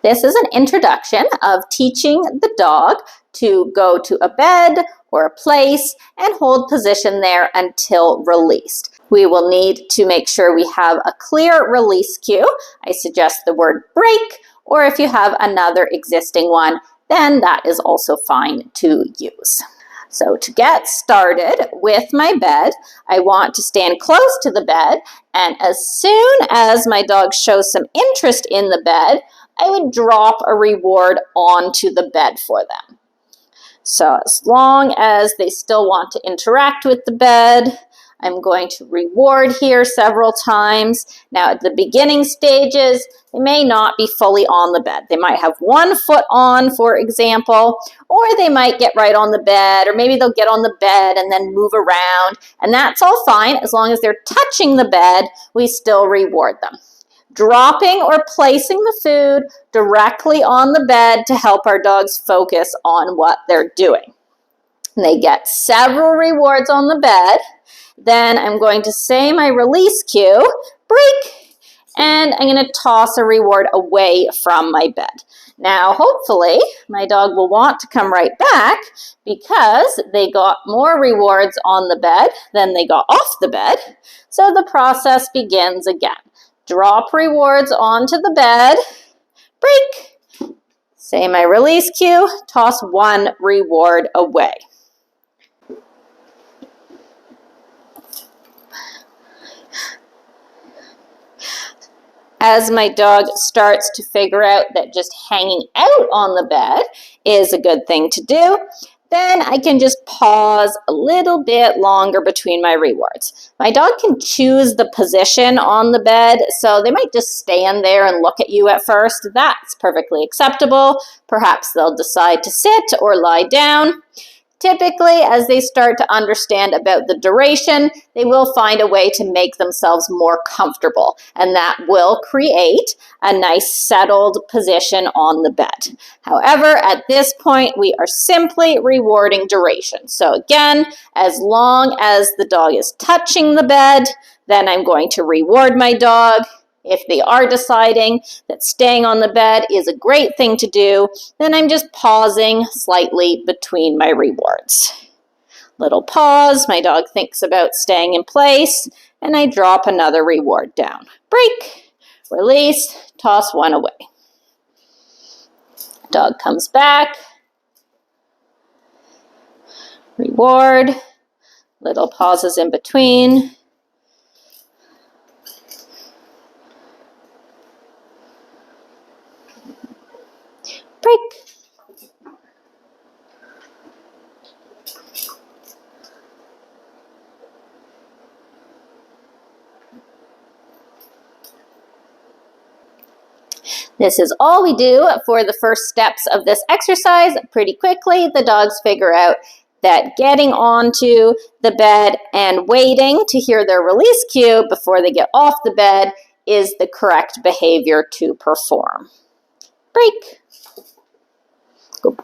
This is an introduction of teaching the dog to go to a bed or a place and hold position there until released. We will need to make sure we have a clear release cue. I suggest the word break, or if you have another existing one, then that is also fine to use. So to get started with my bed, I want to stand close to the bed, and as soon as my dog shows some interest in the bed, I would drop a reward onto the bed for them. So as long as they still want to interact with the bed, I'm going to reward here several times. Now at the beginning stages, they may not be fully on the bed. They might have one foot on, for example, or they might get right on the bed, or maybe they'll get on the bed and then move around, and that's all fine. As long as they're touching the bed, we still reward them. Dropping or placing the food directly on the bed to help our dogs focus on what they're doing. And they get several rewards on the bed. Then I'm going to say my release cue, break, and I'm going to toss a reward away from my bed. Now, hopefully, my dog will want to come right back because they got more rewards on the bed than they got off the bed. So the process begins again. Drop rewards onto the bed, break, say my release cue, toss one reward away. As my dog starts to figure out that just hanging out on the bed is a good thing to do, then I can just pause a little bit longer between my rewards. My dog can choose the position on the bed, so they might just stand there and look at you at first. That's perfectly acceptable. Perhaps they'll decide to sit or lie down. Typically, as they start to understand about the duration, they will find a way to make themselves more comfortable, and that will create a nice settled position on the bed. However, at this point, we are simply rewarding duration. So again, as long as the dog is touching the bed, then I'm going to reward my dog. If they are deciding that staying on the bed is a great thing to do, then I'm just pausing slightly between my rewards. Little pause, my dog thinks about staying in place, and I drop another reward down. Break, release, toss one away. Dog comes back, reward, little pauses in between. Break. This is all we do for the first steps of this exercise. Pretty quickly, the dogs figure out that getting onto the bed and waiting to hear their release cue before they get off the bed is the correct behavior to perform. Break. Good boy.